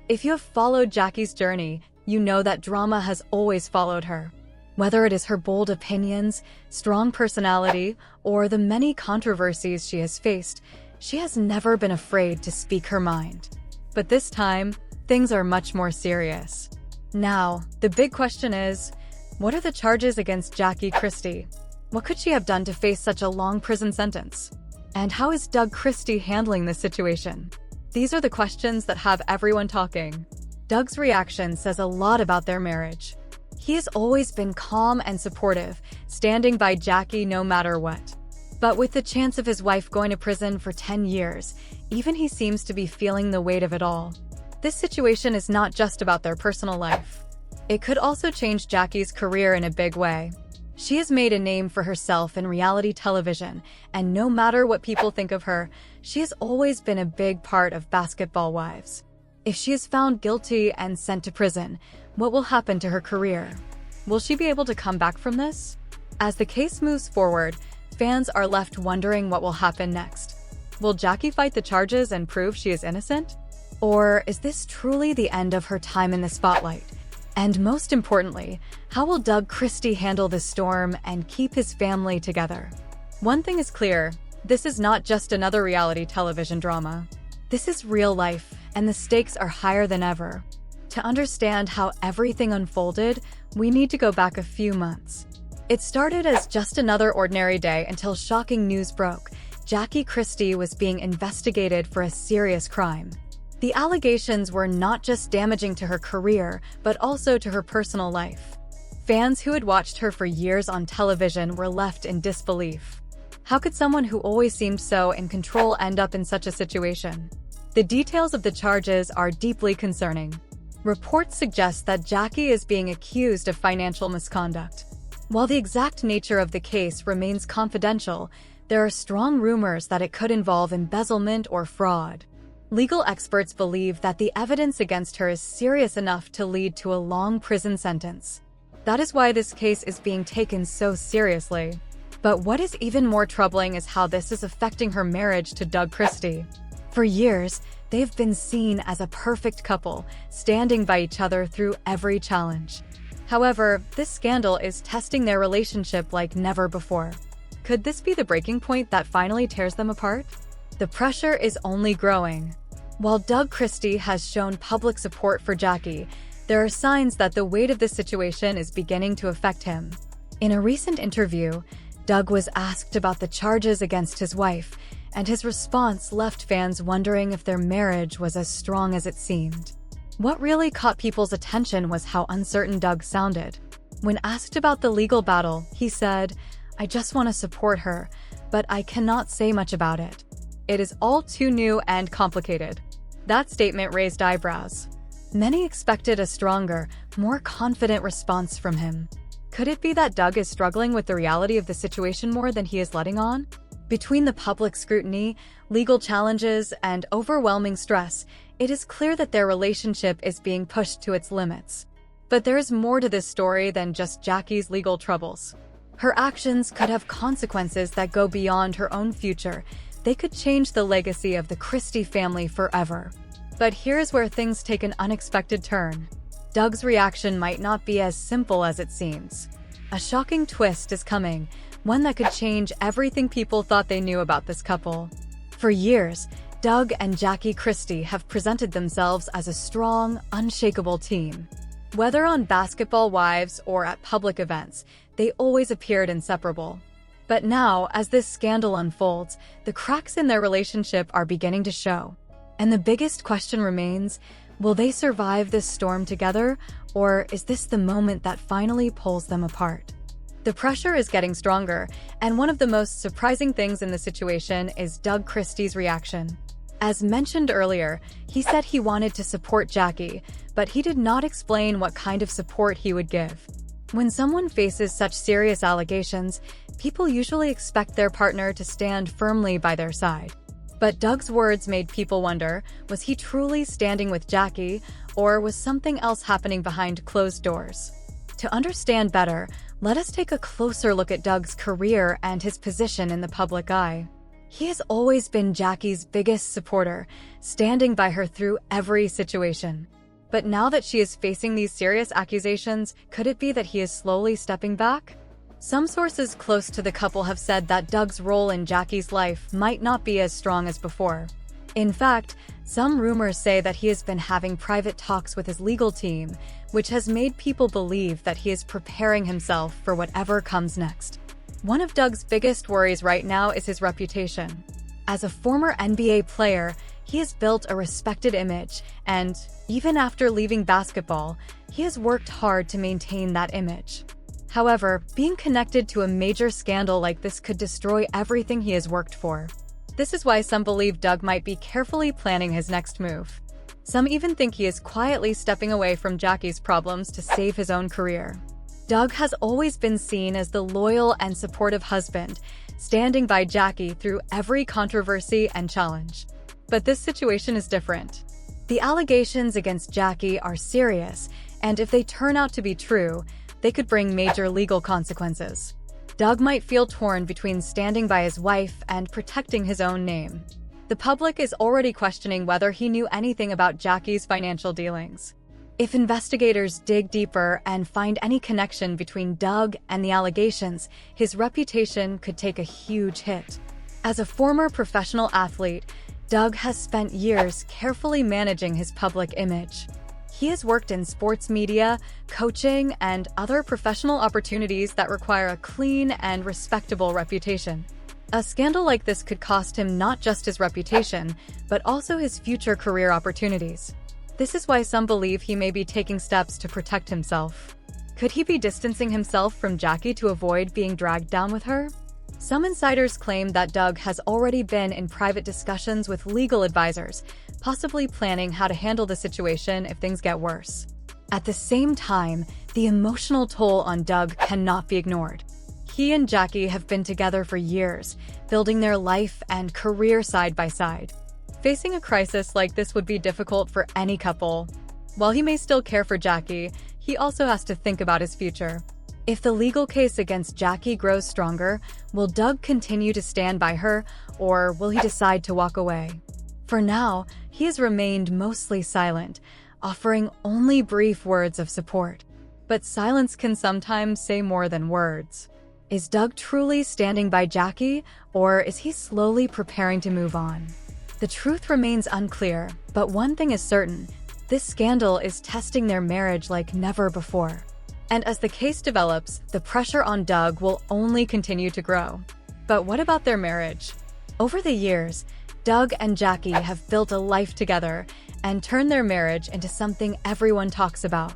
If you have followed Jackie's journey, you know that drama has always followed her. Whether it is her bold opinions, strong personality, or the many controversies she has faced, she has never been afraid to speak her mind. But this time, things are much more serious. Now, the big question is, what are the charges against Jackie Christie? What could she have done to face such a long prison sentence? And how is Doug Christie handling this situation? These are the questions that have everyone talking. Doug's reaction says a lot about their marriage. He has always been calm and supportive, standing by Jackie no matter what. But with the chance of his wife going to prison for 10 years, even he seems to be feeling the weight of it all. This situation is not just about their personal life. It could also change Jackie's career in a big way. She has made a name for herself in reality television, and no matter what people think of her, she has always been a big part of Basketball Wives. If she is found guilty and sent to prison, what will happen to her career? Will she be able to come back from this? As the case moves forward, fans are left wondering what will happen next. Will Jackie fight the charges and prove she is innocent? Or is this truly the end of her time in the spotlight? And most importantly, how will Doug Christie handle the storm and keep his family together? One thing is clear, this is not just another reality television drama. This is real life, and the stakes are higher than ever. To understand how everything unfolded, we need to go back a few months. It started as just another ordinary day until shocking news broke. Jackie Christie was being investigated for a serious crime. The allegations were not just damaging to her career, but also to her personal life. Fans who had watched her for years on television were left in disbelief. How could someone who always seemed so in control end up in such a situation? The details of the charges are deeply concerning. Reports suggest that Jackie is being accused of financial misconduct. While the exact nature of the case remains confidential, there are strong rumors that it could involve embezzlement or fraud. Legal experts believe that the evidence against her is serious enough to lead to a long prison sentence. That is why this case is being taken so seriously. But what is even more troubling is how this is affecting her marriage to Doug Christie. For years, they've been seen as a perfect couple, standing by each other through every challenge. However, this scandal is testing their relationship like never before. Could this be the breaking point that finally tears them apart? The pressure is only growing. While Doug Christie has shown public support for Jackie, there are signs that the weight of this situation is beginning to affect him. In a recent interview, Doug was asked about the charges against his wife, and his response left fans wondering if their marriage was as strong as it seemed. What really caught people's attention was how uncertain Doug sounded. When asked about the legal battle, he said, "I just want to support her, but I cannot say much about it. It is all too new and complicated." That statement raised eyebrows. Many expected a stronger, more confident response from him. Could it be that Doug is struggling with the reality of the situation more than he is letting on? Between the public scrutiny, legal challenges, and overwhelming stress, it is clear that their relationship is being pushed to its limits. But there is more to this story than just Jackie's legal troubles. Her actions could have consequences that go beyond her own future. They could change the legacy of the Christie family forever. But here's where things take an unexpected turn. Doug's reaction might not be as simple as it seems. A shocking twist is coming, one that could change everything people thought they knew about this couple. For years, Doug and Jackie Christie have presented themselves as a strong, unshakable team. Whether on Basketball Wives or at public events, they always appeared inseparable. But now, as this scandal unfolds, the cracks in their relationship are beginning to show. And the biggest question remains, will they survive this storm together, or is this the moment that finally pulls them apart? The pressure is getting stronger, and one of the most surprising things in the situation is Doug Christie's reaction. As mentioned earlier, he said he wanted to support Jackie, but he did not explain what kind of support he would give. When someone faces such serious allegations, people usually expect their partner to stand firmly by their side. But Doug's words made people wonder, was he truly standing with Jackie, or was something else happening behind closed doors? To understand better, let us take a closer look at Doug's career and his position in the public eye. He has always been Jackie's biggest supporter, standing by her through every situation. But now that she is facing these serious accusations, could it be that he is slowly stepping back? Some sources close to the couple have said that Doug's role in Jackie's life might not be as strong as before. In fact, some rumors say that he has been having private talks with his legal team, which has made people believe that he is preparing himself for whatever comes next. One of Doug's biggest worries right now is his reputation. As a former NBA player, he has built a respected image, and even after leaving basketball, he has worked hard to maintain that image. However, being connected to a major scandal like this could destroy everything he has worked for. This is why some believe Doug might be carefully planning his next move. Some even think he is quietly stepping away from Jackie's problems to save his own career. Doug has always been seen as the loyal and supportive husband, standing by Jackie through every controversy and challenge. But this situation is different. The allegations against Jackie are serious, and if they turn out to be true, they could bring major legal consequences. Doug might feel torn between standing by his wife and protecting his own name. The public is already questioning whether he knew anything about Jackie's financial dealings. If investigators dig deeper and find any connection between Doug and the allegations, his reputation could take a huge hit. As a former professional athlete, Doug has spent years carefully managing his public image. He has worked in sports media, coaching, and other professional opportunities that require a clean and respectable reputation. A scandal like this could cost him not just his reputation, but also his future career opportunities. This is why some believe he may be taking steps to protect himself. Could he be distancing himself from Jackie to avoid being dragged down with her? Some insiders claim that Doug has already been in private discussions with legal advisors, possibly planning how to handle the situation if things get worse. At the same time, the emotional toll on Doug cannot be ignored. He and Jackie have been together for years, building their life and career side by side. Facing a crisis like this would be difficult for any couple. While he may still care for Jackie, he also has to think about his future. If the legal case against Jackie grows stronger, will Doug continue to stand by her, or will he decide to walk away? For now, he has remained mostly silent, offering only brief words of support. But silence can sometimes say more than words. Is Doug truly standing by Jackie, or is he slowly preparing to move on? The truth remains unclear, but one thing is certain: this scandal is testing their marriage like never before. And as the case develops, the pressure on Doug will only continue to grow. But what about their marriage? Over the years, Doug and Jackie have built a life together and turned their marriage into something everyone talks about.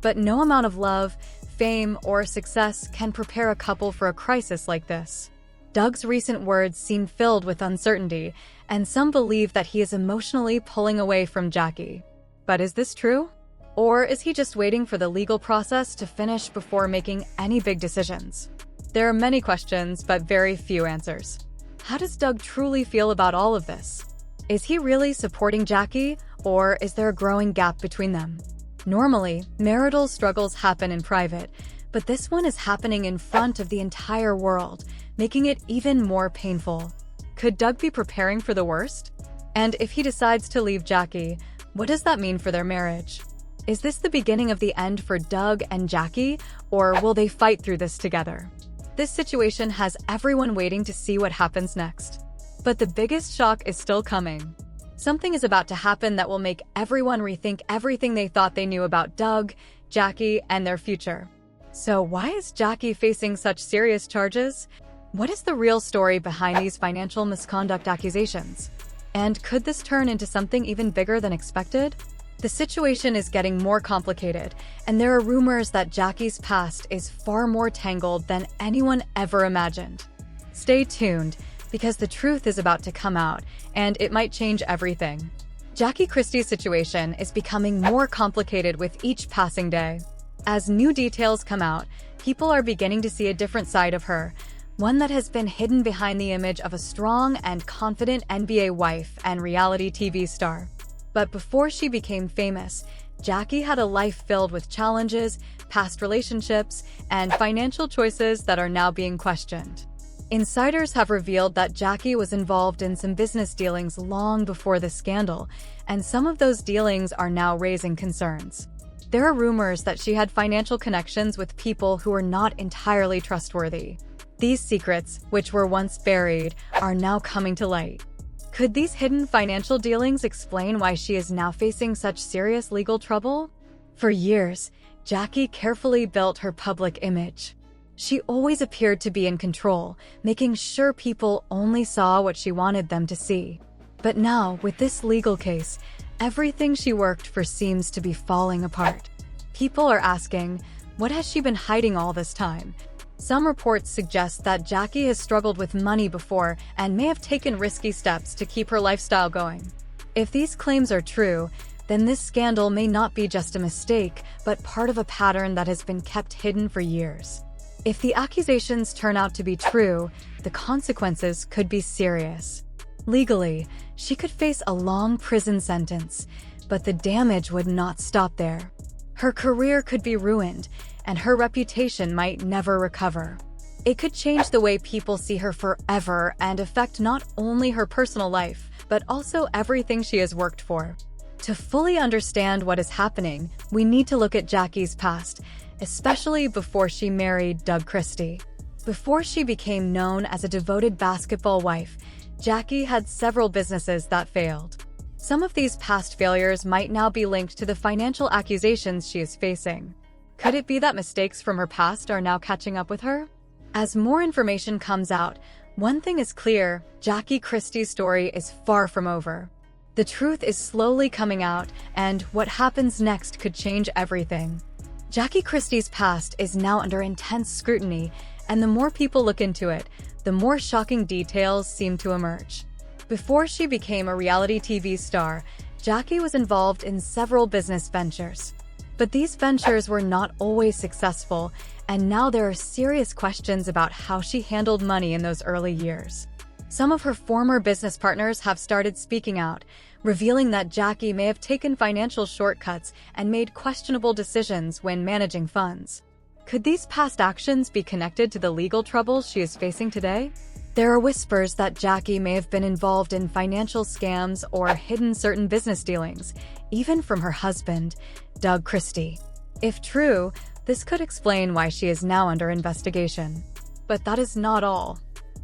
But no amount of love, fame, or success can prepare a couple for a crisis like this. Doug's recent words seem filled with uncertainty, and some believe that he is emotionally pulling away from Jackie. But is this true? Or is he just waiting for the legal process to finish before making any big decisions? There are many questions, but very few answers. How does Doug truly feel about all of this? Is he really supporting Jackie, or is there a growing gap between them? Normally, marital struggles happen in private, but this one is happening in front of the entire world, making it even more painful. Could Doug be preparing for the worst? And if he decides to leave Jackie, what does that mean for their marriage? Is this the beginning of the end for Doug and Jackie, or will they fight through this together? This situation has everyone waiting to see what happens next. But the biggest shock is still coming. Something is about to happen that will make everyone rethink everything they thought they knew about Doug, Jackie, and their future. So why is Jackie facing such serious charges? What is the real story behind these financial misconduct accusations? And could this turn into something even bigger than expected? The situation is getting more complicated, and there are rumors that Jackie's past is far more tangled than anyone ever imagined. Stay tuned, because the truth is about to come out, and it might change everything. Jackie Christie's situation is becoming more complicated with each passing day. As new details come out, people are beginning to see a different side of her, one that has been hidden behind the image of a strong and confident NBA wife and reality TV star. But before she became famous, Jackie had a life filled with challenges, past relationships, and financial choices that are now being questioned. Insiders have revealed that Jackie was involved in some business dealings long before the scandal, and some of those dealings are now raising concerns. There are rumors that she had financial connections with people who are not entirely trustworthy. These secrets, which were once buried, are now coming to light. Could these hidden financial dealings explain why she is now facing such serious legal trouble? For years, Jackie carefully built her public image. She always appeared to be in control, making sure people only saw what she wanted them to see. But now, with this legal case, everything she worked for seems to be falling apart. People are asking, what has she been hiding all this time? Some reports suggest that Jackie has struggled with money before and may have taken risky steps to keep her lifestyle going. If these claims are true, then this scandal may not be just a mistake, but part of a pattern that has been kept hidden for years. If the accusations turn out to be true, the consequences could be serious. Legally, she could face a long prison sentence, but the damage would not stop there. Her career could be ruined, and her reputation might never recover. It could change the way people see her forever and affect not only her personal life, but also everything she has worked for. To fully understand what is happening, we need to look at Jackie's past, especially before she married Doug Christie. Before she became known as a devoted basketball wife, Jackie had several businesses that failed. Some of these past failures might now be linked to the financial accusations she is facing. Could it be that mistakes from her past are now catching up with her? As more information comes out, one thing is clear: Jackie Christie's story is far from over. The truth is slowly coming out, and what happens next could change everything. Jackie Christie's past is now under intense scrutiny, and the more people look into it, the more shocking details seem to emerge. Before she became a reality TV star, Jackie was involved in several business ventures. But these ventures were not always successful, and now there are serious questions about how she handled money in those early years. Some of her former business partners have started speaking out, revealing that Jackie may have taken financial shortcuts and made questionable decisions when managing funds. Could these past actions be connected to the legal troubles she is facing today? There are whispers that Jackie may have been involved in financial scams or hidden certain business dealings, even from her husband, Doug Christie. If true, this could explain why she is now under investigation. But that is not all.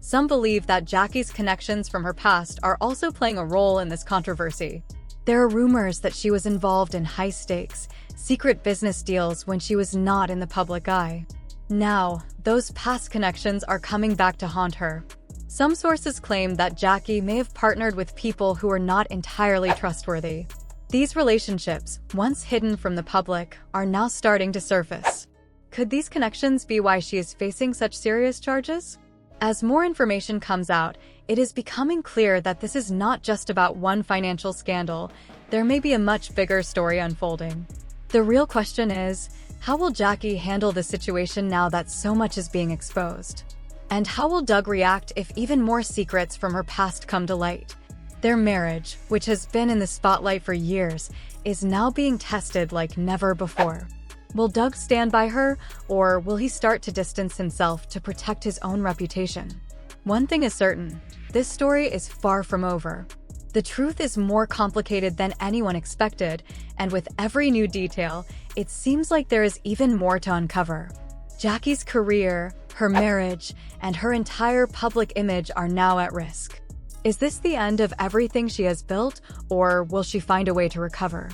Some believe that Jackie's connections from her past are also playing a role in this controversy. There are rumors that she was involved in high-stakes, secret business deals when she was not in the public eye. Now, those past connections are coming back to haunt her. Some sources claim that Jackie may have partnered with people who are not entirely trustworthy. These relationships, once hidden from the public, are now starting to surface. Could these connections be why she is facing such serious charges? As more information comes out, it is becoming clear that this is not just about one financial scandal. There may be a much bigger story unfolding. The real question is, how will Jackie handle the situation now that so much is being exposed? And how will Doug react if even more secrets from her past come to light? Their marriage, which has been in the spotlight for years, is now being tested like never before. Will Doug stand by her, or will he start to distance himself to protect his own reputation? One thing is certain: this story is far from over. The truth is more complicated than anyone expected, and with every new detail, it seems like there is even more to uncover. Jackie's career, her marriage, and her entire public image are now at risk. Is this the end of everything she has built, or will she find a way to recover?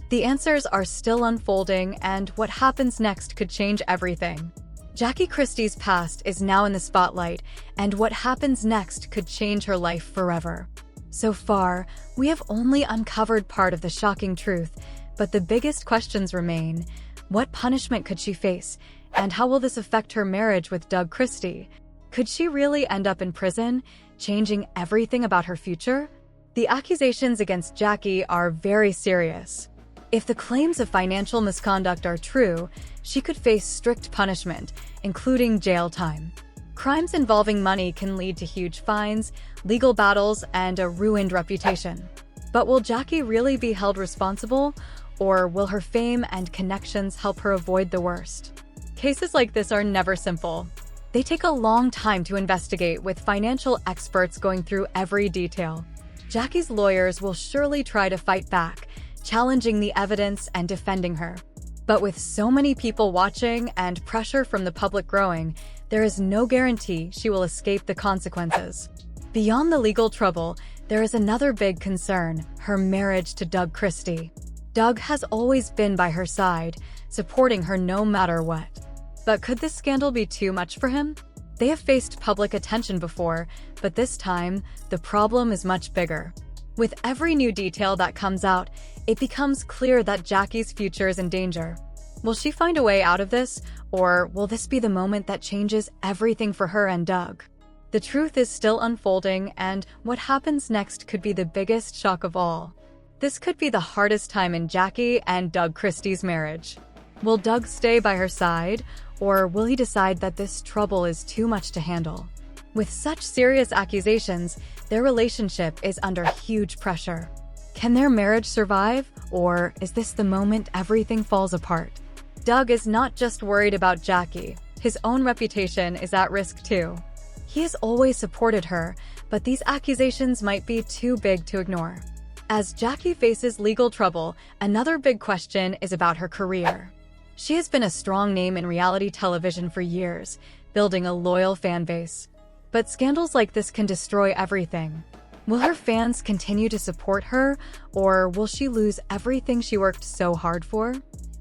The answers are still unfolding, and what happens next could change everything. Jackie Christie's past is now in the spotlight, and what happens next could change her life forever. So far, we have only uncovered part of the shocking truth, but the biggest questions remain. What punishment could she face, and how will this affect her marriage with Doug Christie? Could she really end up in prison, changing everything about her future? The accusations against Jackie are very serious. If the claims of financial misconduct are true, she could face strict punishment, including jail time. Crimes involving money can lead to huge fines, legal battles, and a ruined reputation. But will Jackie really be held responsible, or will her fame and connections help her avoid the worst? Cases like this are never simple. They take a long time to investigate, with financial experts going through every detail. Jackie's lawyers will surely try to fight back, challenging the evidence and defending her. But with so many people watching and pressure from the public growing, there is no guarantee she will escape the consequences. Beyond the legal trouble, there is another big concern: her marriage to Doug Christie. Doug has always been by her side, supporting her no matter what. But could this scandal be too much for him? They have faced public attention before, but this time, the problem is much bigger. With every new detail that comes out, it becomes clear that Jackie's future is in danger. Will she find a way out of this, or will this be the moment that changes everything for her and Doug? The truth is still unfolding, and what happens next could be the biggest shock of all. This could be the hardest time in Jackie and Doug Christie's marriage. Will Doug stay by her side, or will he decide that this trouble is too much to handle? With such serious accusations, their relationship is under huge pressure. Can their marriage survive, or is this the moment everything falls apart? Doug is not just worried about Jackie. His own reputation is at risk too. He has always supported her, but these accusations might be too big to ignore. As Jackie faces legal trouble, another big question is about her career. She has been a strong name in reality television for years, building a loyal fan base. But scandals like this can destroy everything. Will her fans continue to support her, or will she lose everything she worked so hard for?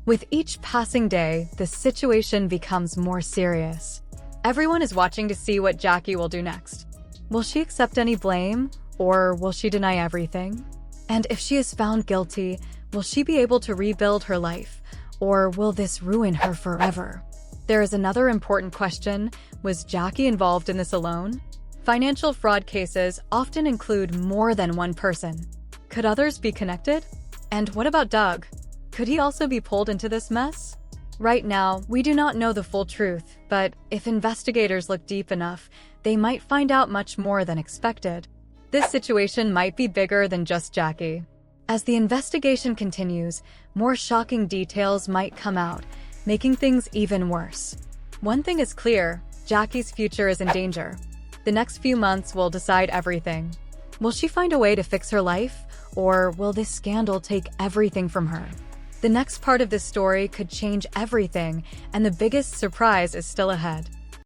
With each passing day, the situation becomes more serious. Everyone is watching to see what Jackie will do next. Will she accept any blame, or will she deny everything? And if she is found guilty, will she be able to rebuild her life, or will this ruin her forever? There is another important question: was Jackie involved in this alone? Financial fraud cases often include more than one person. Could others be connected? And what about Doug? Could he also be pulled into this mess? Right now, we do not know the full truth, but if investigators look deep enough, they might find out much more than expected. This situation might be bigger than just Jackie. As the investigation continues, more shocking details might come out, making things even worse. One thing is clear: Jackie's future is in danger. The next few months will decide everything. Will she find a way to fix her life, or will this scandal take everything from her? The next part of this story could change everything, and the biggest surprise is still ahead.